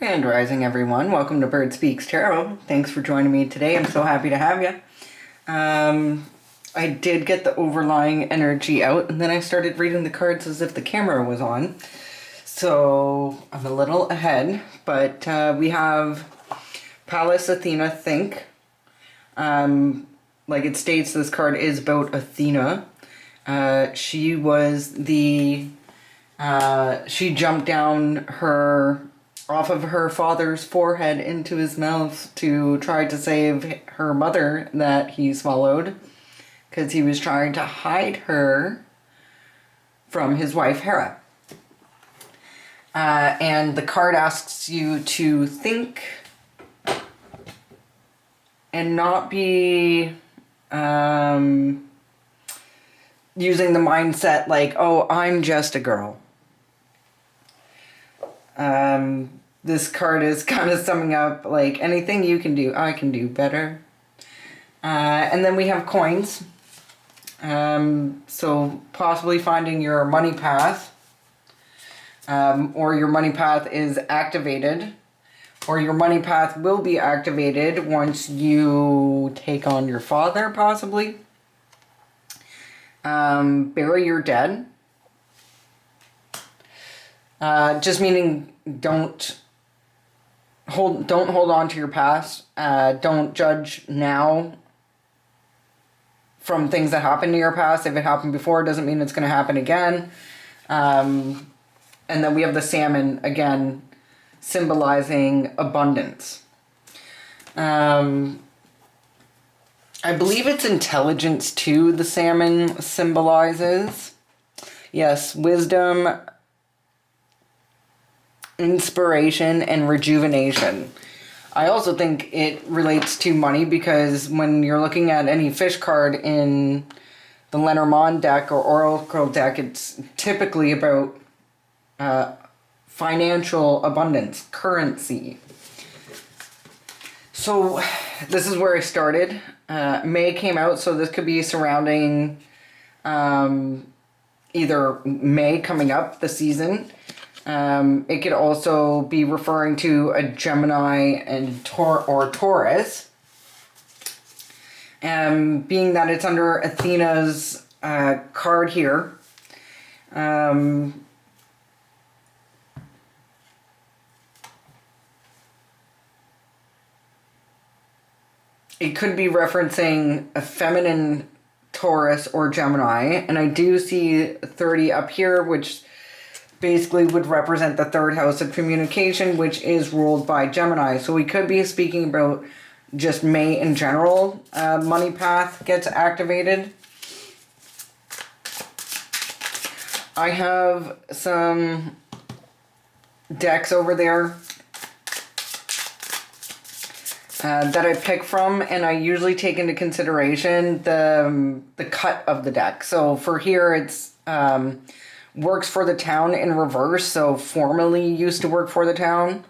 Grand Rising, everyone. Welcome to Bird Speaks Tarot. Thanks for joining me today. I'm so happy to have you. I did get the overlying energy out, and then I started reading the cards as if the camera was on. So I'm a little ahead, but we have Pallas Athena Think. Like it states, this card is about Athena. She was the... she jumped down off of her father's forehead into his mouth to try to save her mother that he swallowed, because he was trying to hide her from his wife Hera. And the card asks you to think and not be using the mindset like, oh, I'm just a girl. This card is kind of summing up like anything you can do, I can do better. And then we have coins. So possibly finding your money path, or your money path is activated, or your money path will be activated once you take on your father, possibly. Bury your dead. Just meaning don't hold on to your past. Don't judge now from things that happened in your past. If it happened before, it doesn't mean it's going to happen again. And then we have the salmon again, symbolizing abundance. I believe it's intelligence too, the salmon symbolizes. Yes, wisdom, inspiration, and rejuvenation. I also think it relates to money, because when you're looking at any fish card in the Lenormand deck or Oracle deck, it's typically about financial abundance, currency. So this is where I started. May came out, so this could be surrounding either May coming up, the season. It could also be referring to a Gemini and Taurus. Being that it's under Athena's card here. It could be referencing a feminine Taurus or Gemini. And I do see 30 up here, which basically would represent the third house of communication, which is ruled by Gemini. So we could be speaking about just May in general. Money path gets activated. I have some decks over there that I pick from, and I usually take into consideration the cut of the deck. So for here, it's works for the town in reverse, so formerly used to work for the town.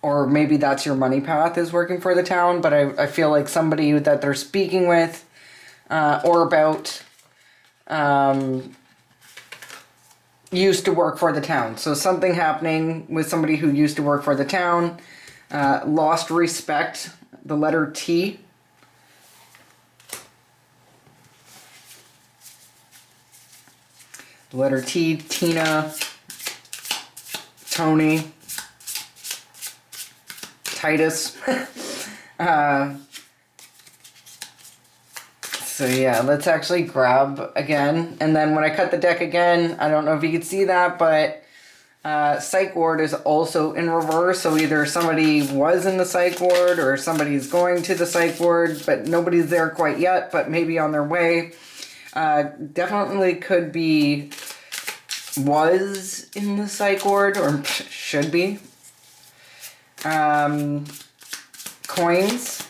Or maybe that's your money path is working for the town, but I feel like somebody that they're speaking with or about used to work for the town. So something happening with somebody who used to work for the town. Lost respect, the letter T. The letter T, Tina, Tony, Titus. So yeah, let's actually grab again. And then when I cut the deck again, I don't know if you can see that, but psych ward is also in reverse. So either somebody was in the psych ward or somebody's going to the psych ward, but nobody's there quite yet, but maybe on their way. Definitely could be was in the psych ward, or should be. Coins.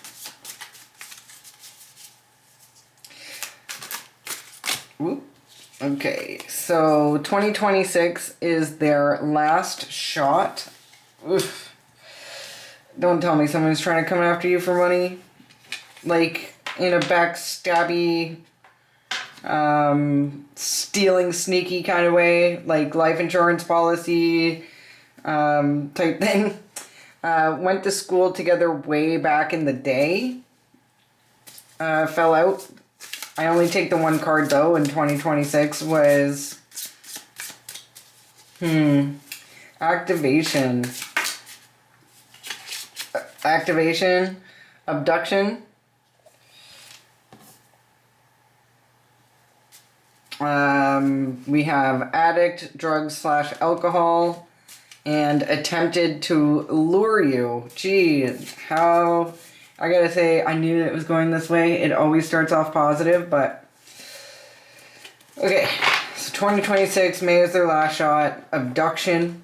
Whoop. Okay, so 2026 is their last shot. Oof. Don't tell me someone's trying to come after you for money. Like, in a backstabby, stealing, sneaky kind of way. Like life insurance policy, type thing. Went to school together way back in the day. Fell out. I only take the one card though, in 2026 was... Activation. Activation. Abduction. We have addict, drugs / alcohol, and attempted to lure you. Gee, how... I gotta say, I knew it was going this way. It always starts off positive, but... Okay, so 2026, May is their last shot. Abduction.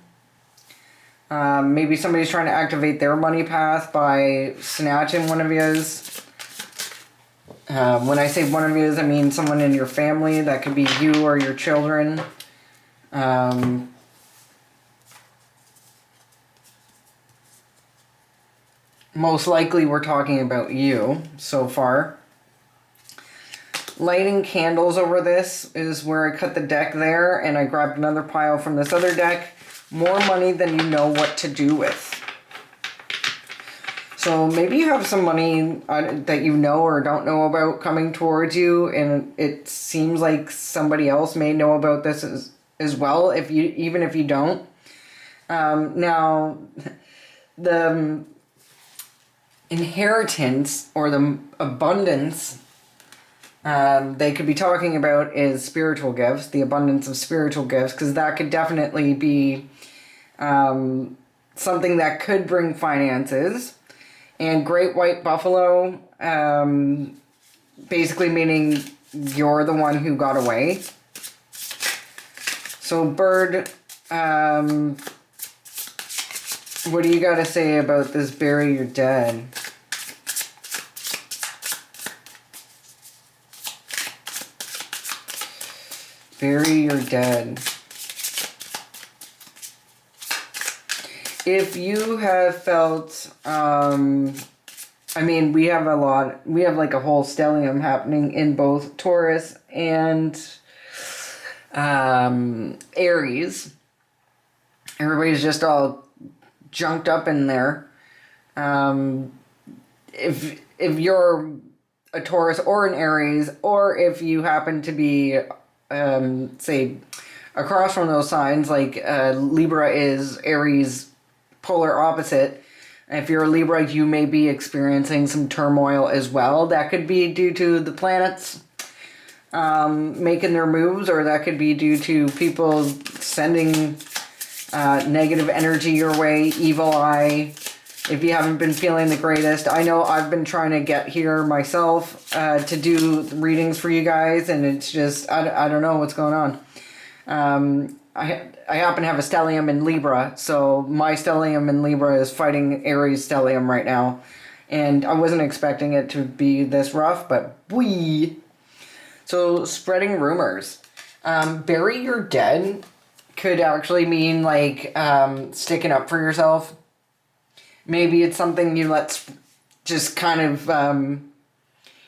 Maybe somebody's trying to activate their money path by snatching one of yours. When I say one of yours, I mean someone in your family. That could be you or your children. Most likely we're talking about you so far. Lighting candles over this is where I cut the deck there, and I grabbed another pile from this other deck. More money than you know what to do with. So maybe you have some money that you know or don't know about coming towards you, and it seems like somebody else may know about this as well, even if you don't. Now, the inheritance or the abundance they could be talking about is spiritual gifts, the abundance of spiritual gifts, because that could definitely be something that could bring finances. And great white buffalo, basically meaning you're the one who got away. So bird, what do you got to say about this bury your dead? Bury your dead. If you have felt, I mean, we have like a whole stellium happening in both Taurus and Aries. Everybody's just all junked up in there. If you're a Taurus or an Aries, or if you happen to be, say, across from those signs, like Libra is Aries polar opposite. If you're a Libra, you may be experiencing some turmoil as well. That could be due to the planets making their moves, or that could be due to people sending negative energy your way, evil eye. If you haven't been feeling the greatest, I know I've been trying to get here myself to do readings for you guys, and it's just, I don't know what's going on. I happen to have a stellium in Libra, so my stellium in Libra is fighting Aries stellium right now. And I wasn't expecting it to be this rough, but wee. So, spreading rumors. Bury your dead could actually mean, like, sticking up for yourself. Maybe it's something you just kind of,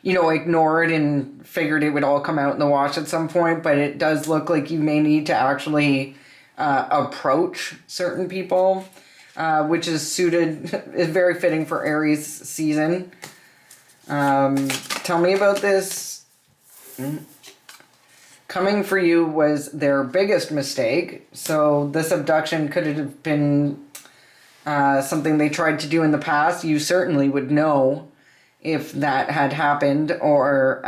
ignored and figured it would all come out in the wash at some point, but it does look like you may need to actually approach certain people, which is very fitting for Aries season. Tell me about this. Coming for you was their biggest mistake, so this abduction could have been something they tried to do in the past. You certainly would know if that had happened or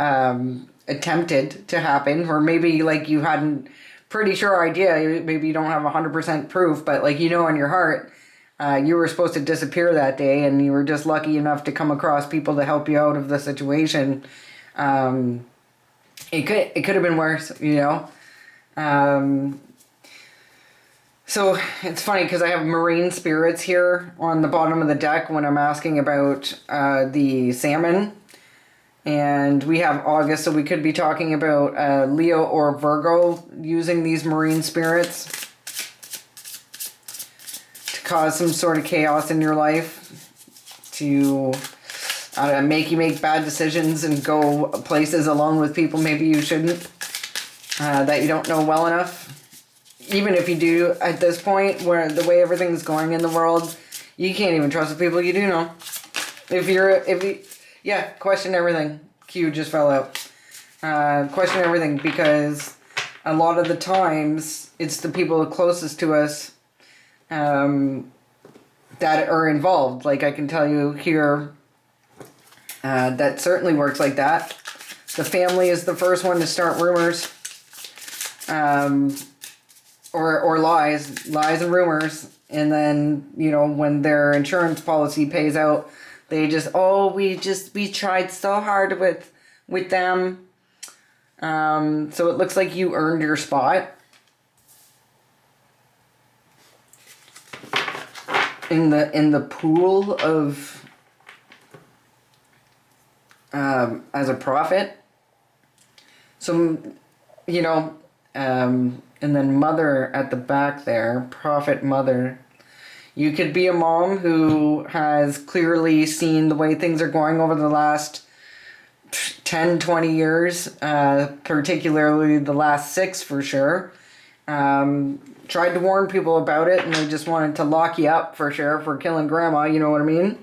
attempted to happen, or maybe like you hadn't pretty sure idea, maybe you don't have 100% proof, but like in your heart you were supposed to disappear that day, and you were just lucky enough to come across people to help you out of the situation. It could have been worse, So it's funny because I have marine spirits here on the bottom of the deck when I'm asking about the salmon. And we have August, so we could be talking about Leo or Virgo using these marine spirits to cause some sort of chaos in your life, to make you make bad decisions and go places along with people maybe you shouldn't, that you don't know well enough. even if you do, at this point, where the way everything's going in the world, you can't even trust the people you do know. Yeah, question everything. Q just fell out. Question everything, because a lot of the times it's the people closest to us that are involved. Like, I can tell you here, that certainly works like that. The family is the first one to start rumors, or lies and rumors, and then, you know, when their insurance policy pays out, they just, we tried so hard with them. So it looks like you earned your spot in the pool of as a prophet. So, you know, and then mother at the back there, prophet mother. You could be a mom who has clearly seen the way things are going over the last 10, 20 years, particularly the last 6 for sure. Tried to warn people about it, and they just wanted to lock you up for sure for killing grandma, you know what I mean?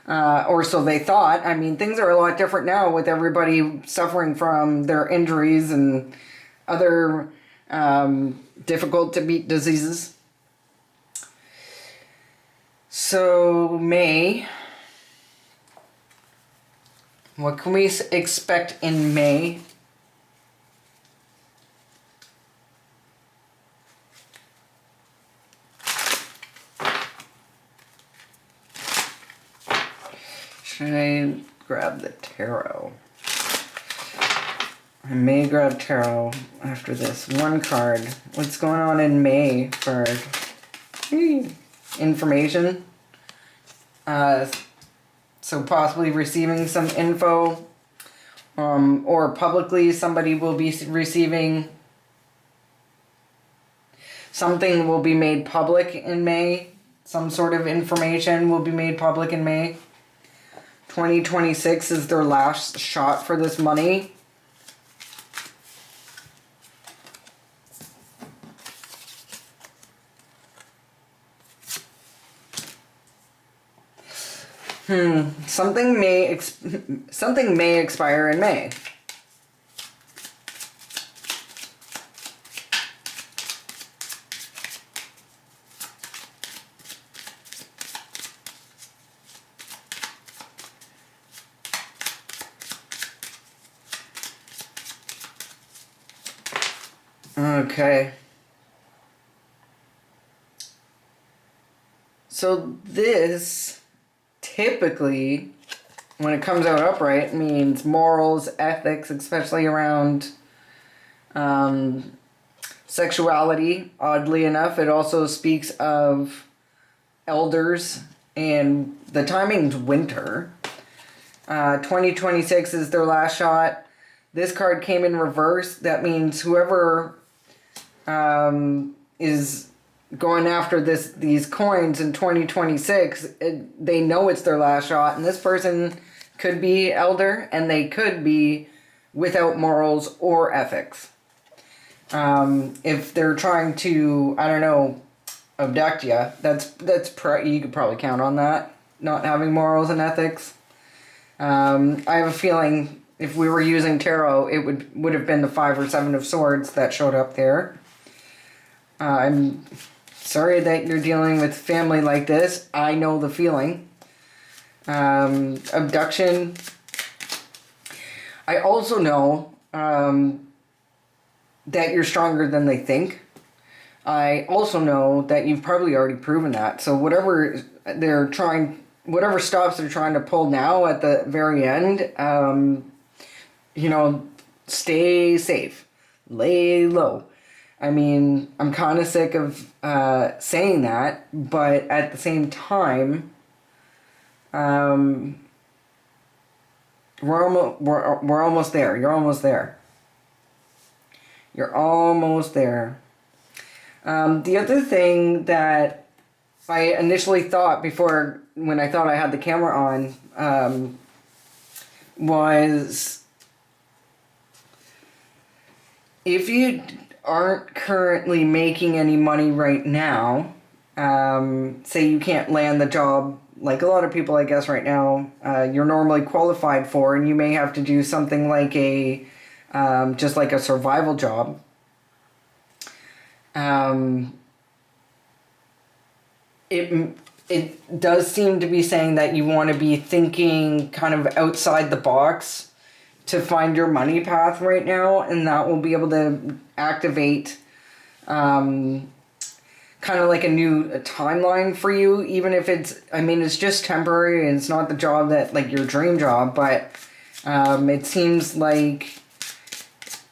Or so they thought. I mean, things are a lot different now with everybody suffering from their injuries and other difficult to beat diseases. So, May. What can we expect in May? Should I grab the tarot? I may grab tarot after this. One card. What's going on in May for information? So possibly receiving some info, or publicly somebody will be receiving, something will be made public in May. Some sort of information will be made public in May. 2026 is their last shot for this money. Something may expire in May. Okay. So this typically, when it comes out upright, means morals, ethics, especially around sexuality. Oddly enough, it also speaks of elders, and the timing's winter. 2026 is their last shot. This card came in reverse. That means whoever is going after these coins in 2026, they know it's their last shot, and this person could be elder, and they could be without morals or ethics. If they're trying to, I don't know, abduct you, you could probably count on that, not having morals and ethics. I have a feeling if we were using tarot, it would have been the 5 or 7 of swords that showed up there. I'm sorry that you're dealing with family like this. I know the feeling. Abduction. I also know that you're stronger than they think. I also know that you've probably already proven that. So whatever stops they're trying to pull now at the very end, stay safe. Lay low. I mean, I'm kind of sick of saying that, but at the same time, we're almost there. You're almost there. You're almost there. The other thing that I initially thought when I thought I had the camera on, was if you aren't currently making any money right now, say you can't land the job like a lot of people, I guess, right now, you're normally qualified for, and you may have to do something like just like a survival job. It does seem to be saying that you want to be thinking kind of outside the box to find your money path right now, and that will be able to activate kind of like a new timeline for you, even if it's just temporary and it's not the job that, like, your dream job, but it seems like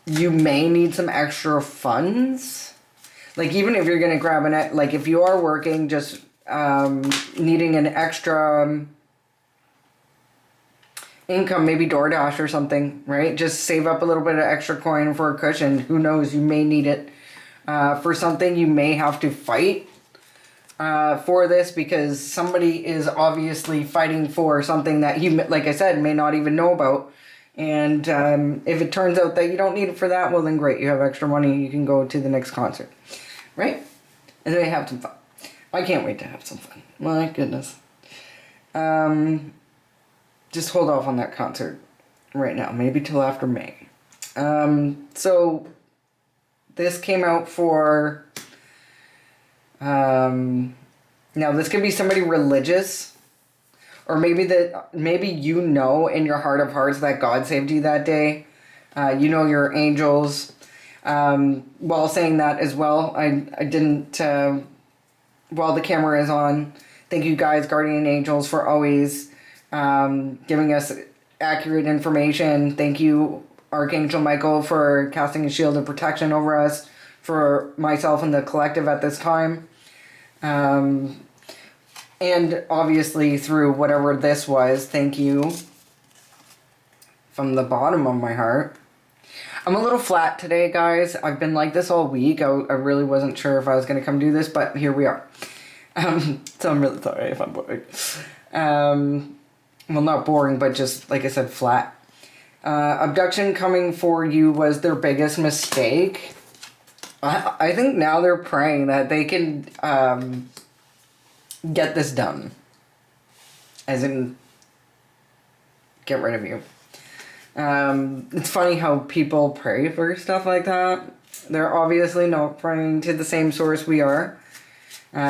you may need some extra funds. Like, even if you're going to grab like, if you are working, just needing an extra income, maybe DoorDash or something, right? Just save up a little bit of extra coin for a cushion. Who knows? You may need it for something. You may have to fight for this, because somebody is obviously fighting for something that you, like I said, may not even know about. And if it turns out that you don't need it for that, well then great, you have extra money, you can go to the next concert, right? And then have some fun. I can't wait to have some fun. My goodness. Just hold off on that concert right now, maybe till after May. So this came out for, now this could be somebody religious, or maybe you know in your heart of hearts that God saved you that day. You know your angels. While saying that as well, I didn't, while the camera is on, thank you guys, guardian angels, for always giving us accurate information. Thank you, Archangel Michael, for casting a shield of protection over us, for myself and the collective at this time. And obviously through whatever this was, thank you from the bottom of my heart. I'm a little flat today, guys. I've been like this all week. I really wasn't sure if I was going to come do this, but here we are. So I'm really sorry if I'm boring. Well, not boring, but just, like I said, flat. Abduction coming for you was their biggest mistake. I think now they're praying that they can get this done. As in, get rid of you. It's funny how people pray for stuff like that. They're obviously not praying to the same source we are.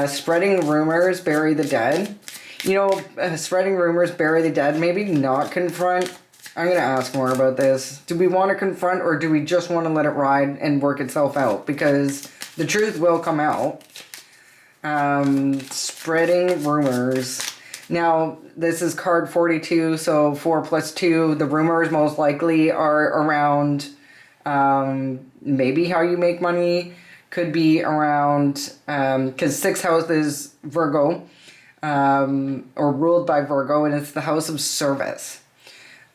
Spreading rumors, bury the dead. You know, spreading rumors, bury the dead, maybe not confront. I'm going to ask more about this. Do we want to confront, or do we just want to let it ride and work itself out? Because the truth will come out. Spreading rumors. Now, this is card 42, so 4 plus 2. The rumors most likely are around maybe how you make money. Could be around, because 6th house is Virgo, or ruled by Virgo, and it's the house of service.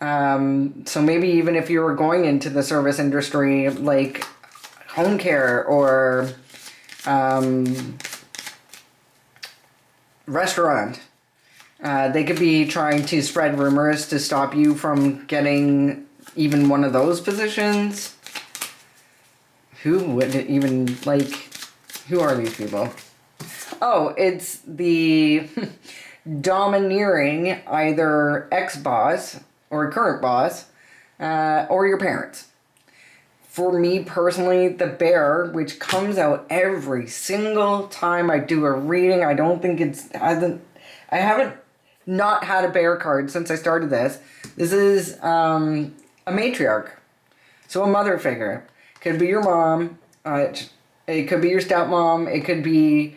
So maybe even if you were going into the service industry, like home care or restaurant, they could be trying to spread rumors to stop you from getting even one of those positions. Who would even, like, who are these people? Oh, it's the domineering either ex-boss or current boss, or your parents. For me personally, the bear, which comes out every single time I do a reading, I don't think I haven't not had a bear card since I started this. This is a matriarch, so a mother figure. Could be your mom, it could be your stepmom, it could be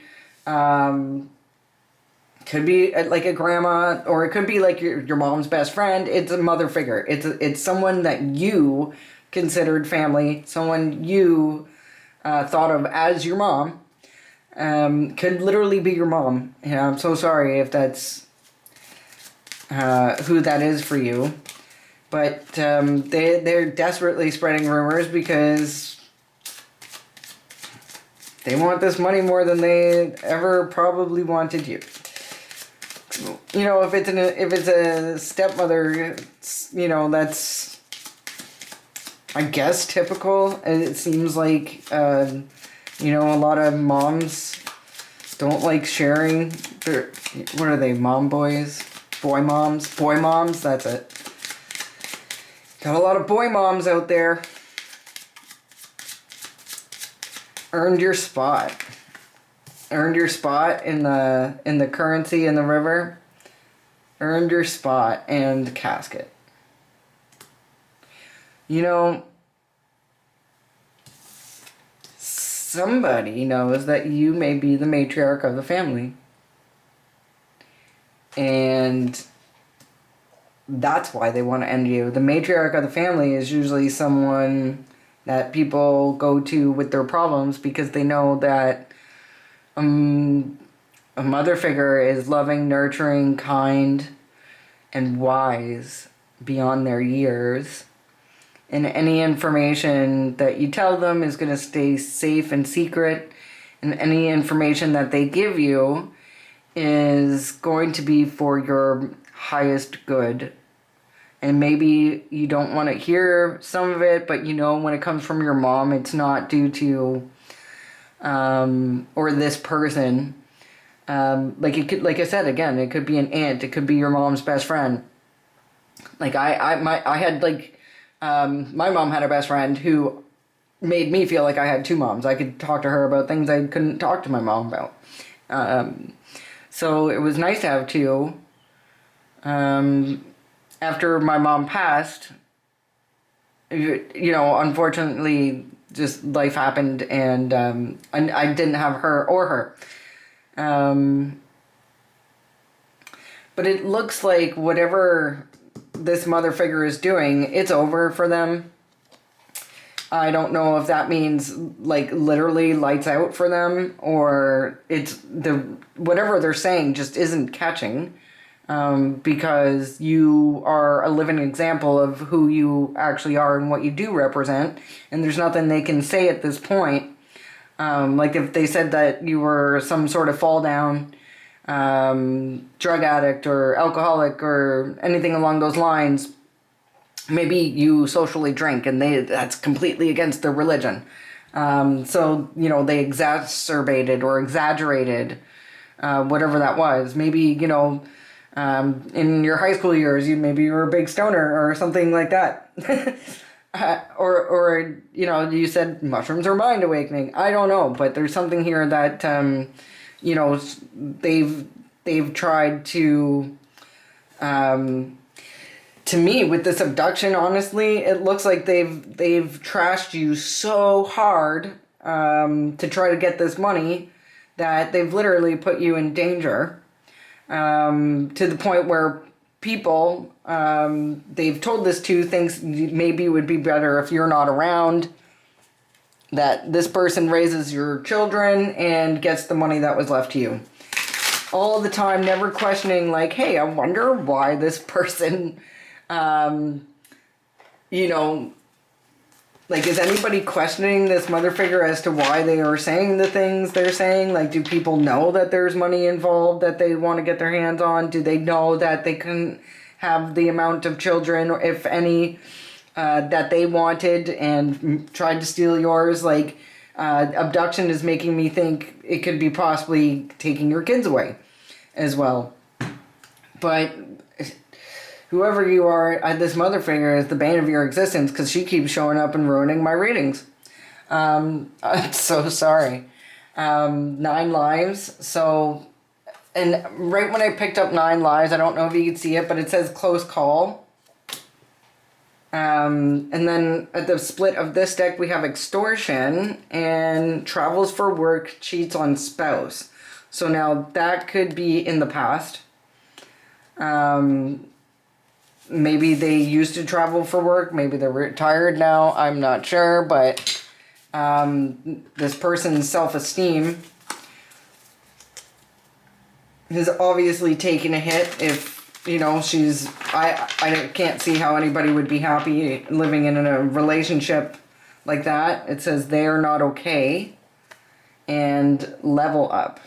like a grandma, or it could be like your mom's best friend. It's a mother figure. It's someone that you considered family, someone you thought of as your mom. Could literally be your mom. Yeah, I'm so sorry if that's who that is for you. But they're desperately spreading rumors because they want this money more than they ever probably wanted you. You know, if it's a stepmother, you know, that's I guess, typical. And it seems like, you know, a lot of moms don't like sharing their, what are they, mom boys? Boy moms? Boy moms, that's it. Got a lot of boy moms out there. Earned your spot. Earned your spot in the currency in the river. Earned your spot and casket. You know, somebody knows that you may be the matriarch of the family. And that's why they want to end you. The matriarch of the family is usually someone that people go to with their problems because they know that a mother figure is loving, nurturing, kind, and wise beyond their years. And any information that you tell them is going to stay safe and secret. And any information that they give you is going to be for your highest good. And maybe you don't want to hear some of it, but you know when it comes from your mom, it's not due to, or this person. Like it could, like I said, again, it could be an aunt, it could be your mom's best friend. Like my mom had a best friend who made me feel like I had two moms. I could talk to her about things I couldn't talk to my mom about. So it was nice to have two. After my mom passed, you know, unfortunately, just life happened, and I didn't have her or her. But it looks like whatever this mother figure is doing, it's over for them. I don't know if that means like literally lights out for them, or it's whatever they're saying just isn't catching. Because you are a living example of who you actually are and what you do represent, and there's nothing they can say at this point. Like if they said that you were some sort of fall down, drug addict or alcoholic or anything along those lines, maybe you socially drink and that's completely against their religion. So, you know, they exacerbated or exaggerated, whatever that was. Maybe, you know, in your high school years, maybe you were a big stoner or something like that. Or, you know, you said mushrooms are mind awakening. I don't know, but there's something here that, you know, they've tried to me with this abduction, honestly, it looks like they've trashed you so hard, to try to get this money that they've literally put you in danger. To the point where people, they've told this to, thinks maybe it would be better if you're not around, that this person raises your children and gets the money that was left to you. All the time, never questioning like, hey, I wonder why this person, you know, like, is anybody questioning this mother figure as to why they are saying the things they're saying? Like, do people know that there's money involved that they want to get their hands on? Do they know that they couldn't have the amount of children, or if any, that they wanted and tried to steal yours? Like, abduction is making me think it could be possibly taking your kids away as well. But whoever you are, this mother figure is the bane of your existence because she keeps showing up and ruining my readings. I'm so sorry. 9 lives. So, and right when I picked up 9 lives, I don't know if you can see it, but it says close call. And then at the split of this deck, we have extortion and travels for work, cheats on spouse. So now that could be in the past. Maybe they used to travel for work. Maybe they're retired now. I'm not sure. But this person's self-esteem has obviously taken a hit. If, you know, I can't see how anybody would be happy living in a relationship like that. It says they're not okay. And level up.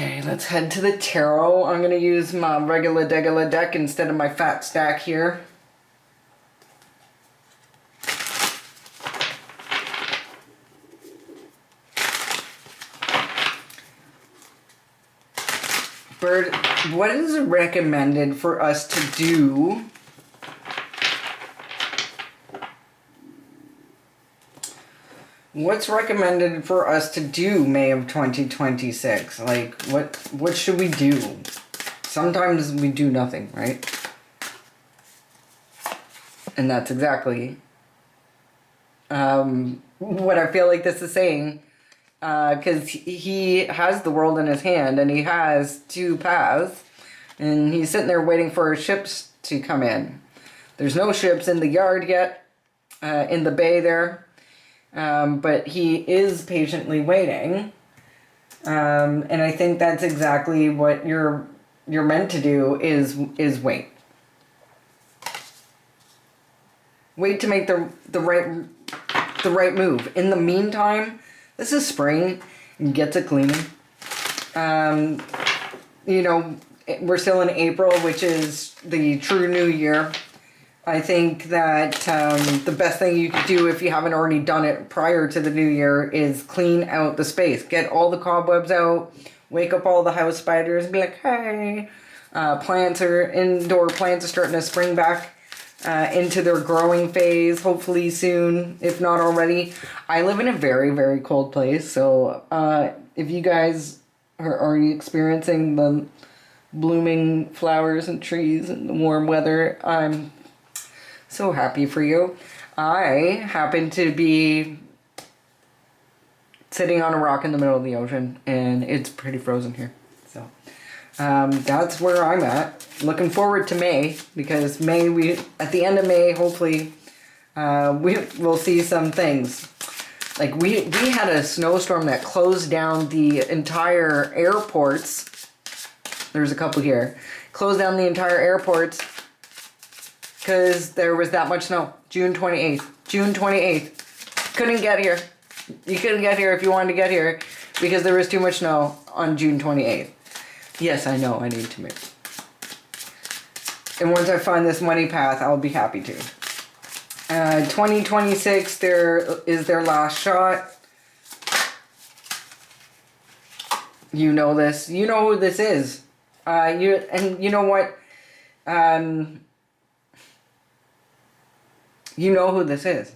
Okay, let's head to the tarot. I'm going to use my regular deck instead of my fat stack here. Bird, what is recommended for us to do? What's recommended for us to do May of 2026? Like, what should we do? Sometimes we do nothing, right? And that's exactly what I feel like this is saying. Because he has the world in his hand, and he has two paths, and he's sitting there waiting for ships to come in. There's no ships in the yard yet, in the bay there, but he is patiently waiting, and I think that's exactly what you're meant to do is wait. Wait to make the right move. In the meantime, this is spring. Get to cleaning. You know, we're still in April, which is the true new year. I think that the best thing you could do if you haven't already done it prior to the new year is clean out the space. Get all the cobwebs out. Wake up all the house spiders and be like, hey. Indoor plants are starting to spring back into their growing phase, hopefully soon, if not already. I live in a very, very cold place, so if you guys are already experiencing the blooming flowers and trees and the warm weather, I'm so happy for you. I happen to be sitting on a rock in the middle of the ocean, and it's pretty frozen here, so that's where I'm at. Looking forward to May, because at the end of May, hopefully, we'll see some things. Like, we had a snowstorm that closed down the entire airports. There's a couple here. Closed down the entire airports because there was that much snow. June 28th. June 28th. Couldn't get here. You couldn't get here if you wanted to get here because there was too much snow on June 28th. Yes, I know, I need to move. And once I find this money path, I'll be happy to. 2026, there is their last shot. You know this. You know who this is. You know what? You know who this is.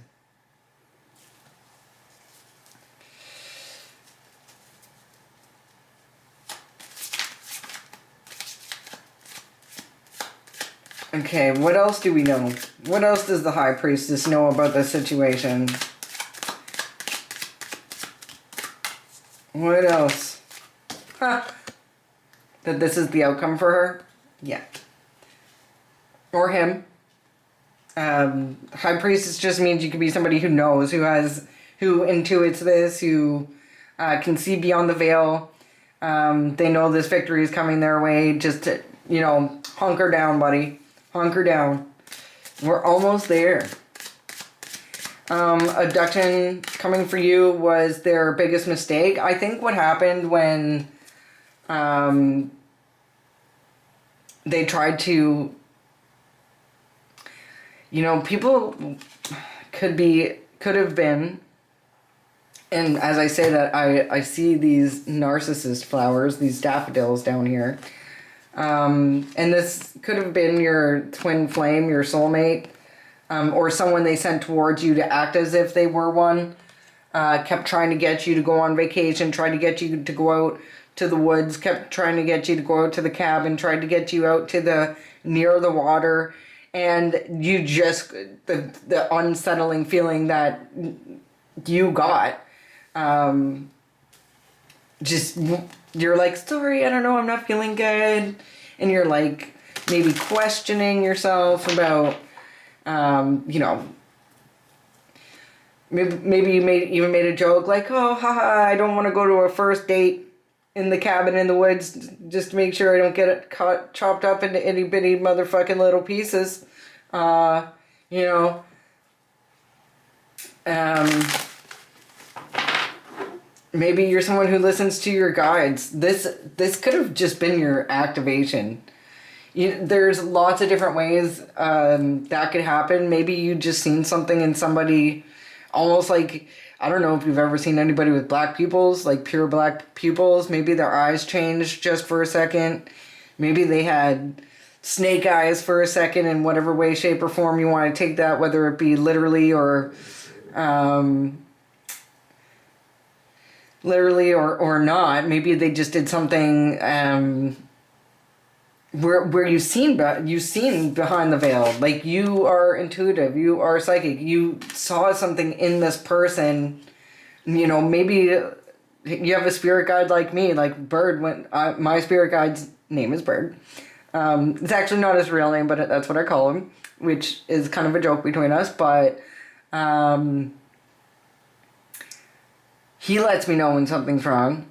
Okay, what else do we know? What else does the High Priestess know about this situation? What else? Huh. That this is the outcome for her? Yeah. Or him. High Priestess just means you could be somebody who knows, who intuits this, who can see beyond the veil. They know this victory is coming their way. Just, hunker down, buddy. Hunker down. We're almost there. Abduction coming for you was their biggest mistake. I think what happened when they tried to, people could have been, and as I say that, I see these narcissist flowers, these daffodils down here. And this could have been your twin flame, your soulmate, or someone they sent towards you to act as if they were one. Kept trying to get you to go on vacation, tried to get you to go out to the woods, kept trying to get you to go out to the cabin, tried to get you out to near the water, and you just, the unsettling feeling that you got, you're like, sorry, I don't know, I'm not feeling good. And you're like, maybe questioning yourself about, maybe you even made a joke like, oh, haha, I don't want to go to a first date in the cabin in the woods just to make sure I don't get it chopped up into itty bitty motherfucking little pieces. Maybe you're someone who listens to your guides. This could have just been your activation. There's lots of different ways that could happen. Maybe you just seen something in somebody, almost like, I don't know if you've ever seen anybody with black pupils, like pure black pupils. Maybe their eyes changed just for a second. Maybe they had snake eyes for a second, in whatever way, shape, or form you want to take that, whether it be um, literally or not. Maybe they just did something where you've seen behind the veil. Like, you are intuitive, you are psychic, you saw something in this person. Maybe you have a spirit guide like me, like Bird. My spirit guide's name is Bird. It's actually not his real name, but that's what I call him, which is kind of a joke between us. But he lets me know when something's wrong,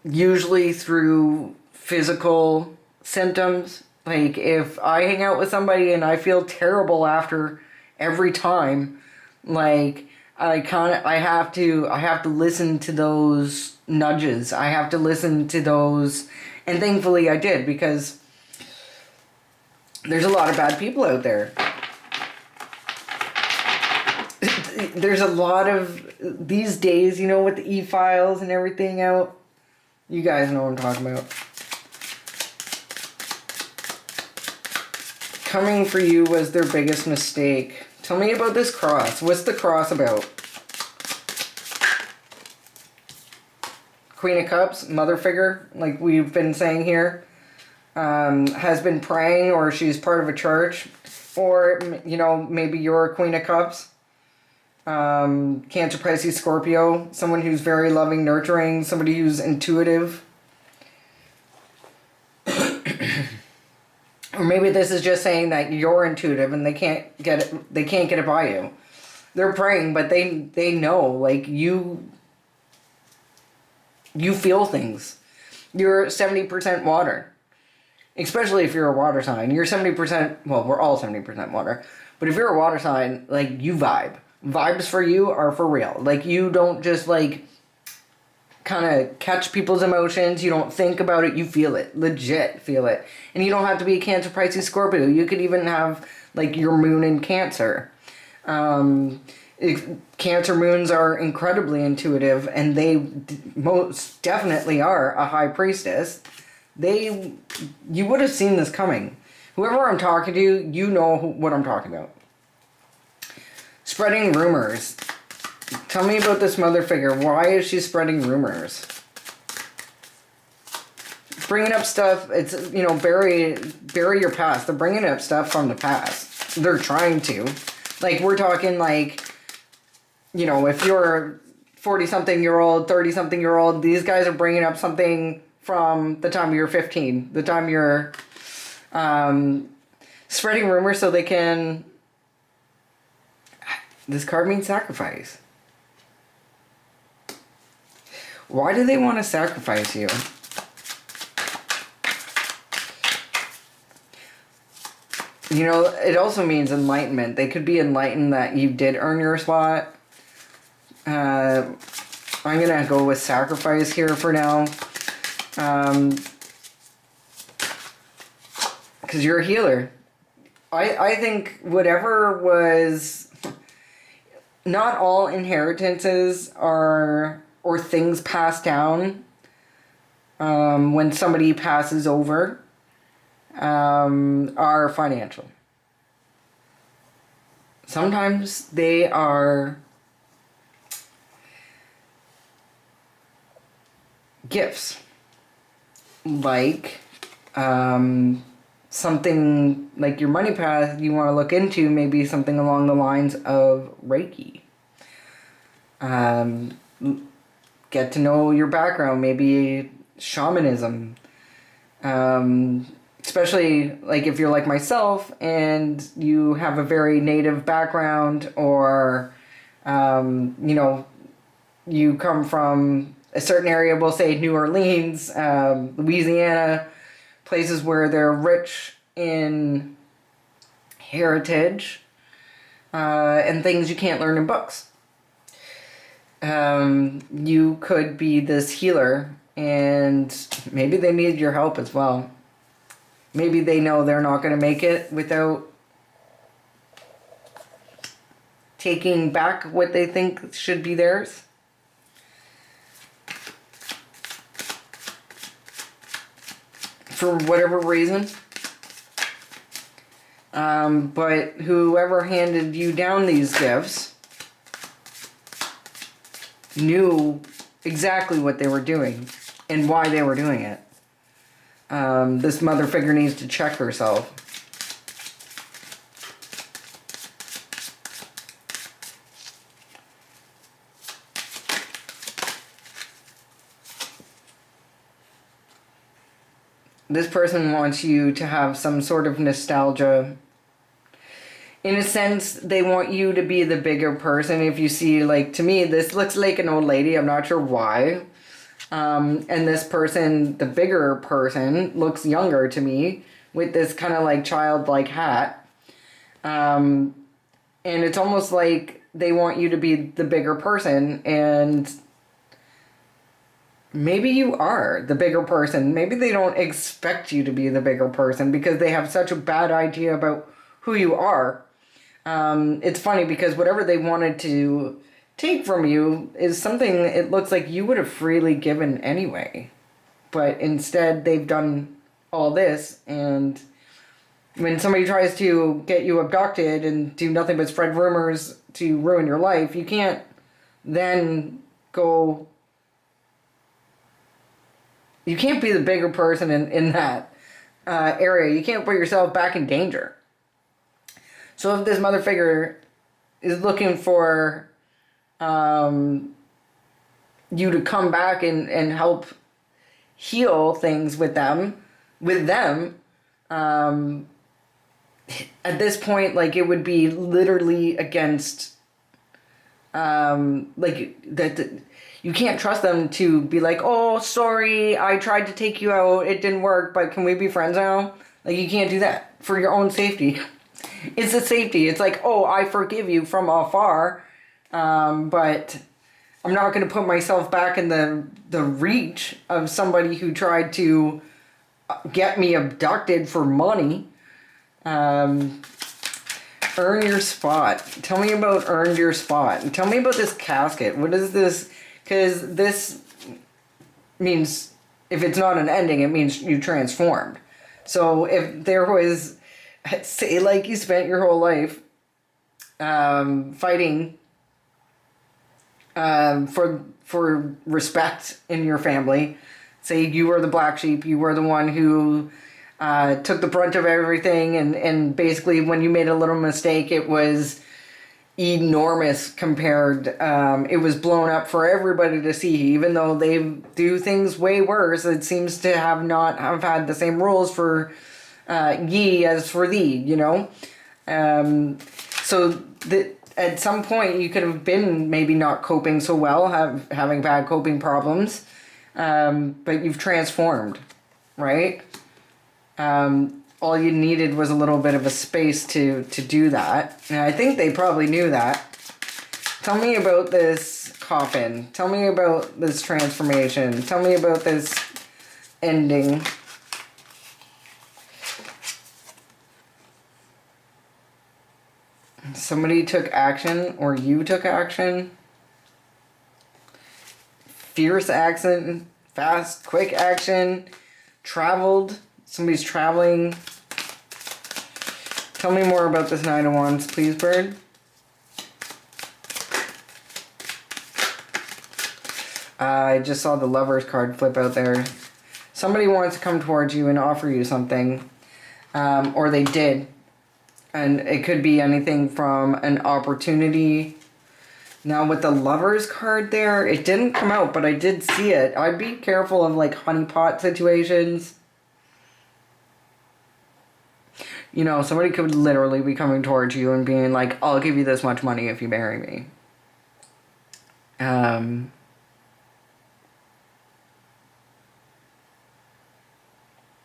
usually through physical symptoms. Like, if I hang out with somebody and I feel terrible after every time, like, I have to listen to those nudges. I have to listen to those, and thankfully I did, because there's a lot of bad people out there. There's a lot of, these days, with the e-files and everything out. You guys know what I'm talking about. Coming for you was their biggest mistake. Tell me about this cross. What's the cross about? Queen of Cups, mother figure, like we've been saying here, has been praying, or she's part of a church, or, maybe you're a Queen of Cups. Cancer, Pisces, Scorpio, someone who's very loving, nurturing, somebody who's intuitive. Or maybe this is just saying that you're intuitive and they can't get it by you. They're praying, but they know, like, you feel things. You're 70% water. Especially if you're a water sign. You're 70%, well, we're all 70% water. But if you're a water sign, like, you vibe. Vibes for you are for real. Like, you don't just, like, kind of catch people's emotions. You don't think about it. You feel it. Legit feel it. And you don't have to be a Cancer, Pisces, Scorpio. You could even have, like, your moon in Cancer. Cancer moons are incredibly intuitive, and they most definitely are a high priestess. You would have seen this coming. Whoever I'm talking to, you know what I'm talking about. Spreading rumors. Tell me about this mother figure. Why is she spreading rumors? Bringing up stuff, it's, bury your past. They're bringing up stuff from the past. They're trying to. Like, we're talking, like, if you're 40-something-year-old, 30-something-year-old, these guys are bringing up something from the time you're 15. The time you're spreading rumors so they can... This card means sacrifice. Why do they want to sacrifice you? It also means enlightenment. They could be enlightened that you did earn your spot. I'm going to go with sacrifice here for now. Because you're a healer. I think whatever was... Not all inheritances or things passed down when somebody passes over are financial. Sometimes they are gifts, like something like your money path you want to look into, maybe something along the lines of Reiki. Get to know your background, maybe shamanism. Especially like if you're like myself and you have a very native background, or you come from a certain area, we'll say New Orleans, Louisiana, places where they're rich in heritage and things you can't learn in books. You could be this healer, and maybe they need your help as well. Maybe they know they're not going to make it without taking back what they think should be theirs. For whatever reason. But whoever handed you down these gifts knew exactly what they were doing and why they were doing it. This mother figure needs to check herself. This person wants you to have some sort of nostalgia. In a sense, they want you to be the bigger person. If you see, like, to me, this looks like an old lady. I'm not sure why. And this person, the bigger person, looks younger to me with this kind of like childlike hat. And it's almost like they want you to be the bigger person, and maybe you are the bigger person. Maybe they don't expect you to be the bigger person because they have such a bad idea about who you are. It's funny because whatever they wanted to take from you is something it looks like you would have freely given anyway. But instead, they've done all this, and when somebody tries to get you abducted and do nothing but spread rumors to ruin your life, you can't then go... You can't be the bigger person in that area. You can't put yourself back in danger. So if this mother figure is looking for you to come back and help heal things with them, at this point, like, it would be literally against, like, that you can't trust them to be like, oh, sorry, I tried to take you out, it didn't work, but can we be friends now? Like, you can't do that for your own safety. It's a safety. It's like, oh, I forgive you from afar, but I'm not going to put myself back in the reach of somebody who tried to get me abducted for money. Earn your spot. Tell me about earned your spot. And tell me about this casket. What is this? Because this means, if it's not an ending, it means you transformed. So if there was, say, like, you spent your whole life fighting for respect in your family. Say you were the black sheep, you were the one who took the brunt of everything, and basically when you made a little mistake, it was enormous compared. It was blown up for everybody to see, even though they do things way worse. It seems to have not have had the same rules for ye as for thee, you know? So that at some point you could have been maybe not coping so well, having bad coping problems, but you've transformed, right? All you needed was a little bit of a space to do that. And I think they probably knew that. Tell me about this coffin. Tell me about this transformation. Tell me about this ending. Somebody took action, or you took action. Fierce action, fast, quick action, traveled. Somebody's traveling. Tell me more about this Nine of Wands, please, Bird. I just saw the Lovers card flip out there. Somebody wants to come towards you and offer you something, or they did. And it could be anything from an opportunity. Now with the Lovers card there, it didn't come out, but I did see it. I'd be careful of, like, honeypot situations. You know, somebody could literally be coming towards you and being like, I'll give you this much money if you marry me.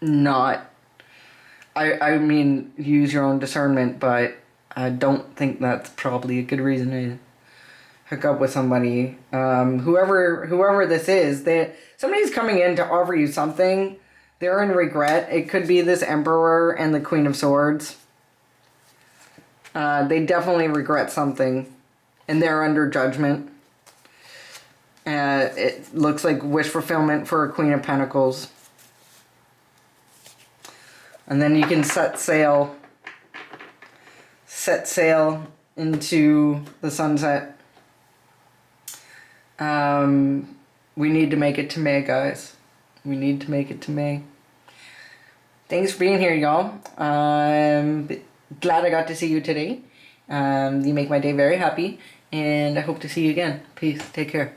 Not... I mean, use your own discernment, but I don't think that's probably a good reason to hook up with somebody. Whoever this is, somebody's coming in to offer you something. They're in regret. It could be this Emperor and the Queen of Swords. They definitely regret something, and they're under judgment. It looks like wish fulfillment for a Queen of Pentacles. And then you can set sail into the sunset. We need to make it to May, guys. We need to make it to May. Thanks for being here, y'all. Glad I got to see you today. You make my day very happy, and I hope to see you again. Peace. Take care.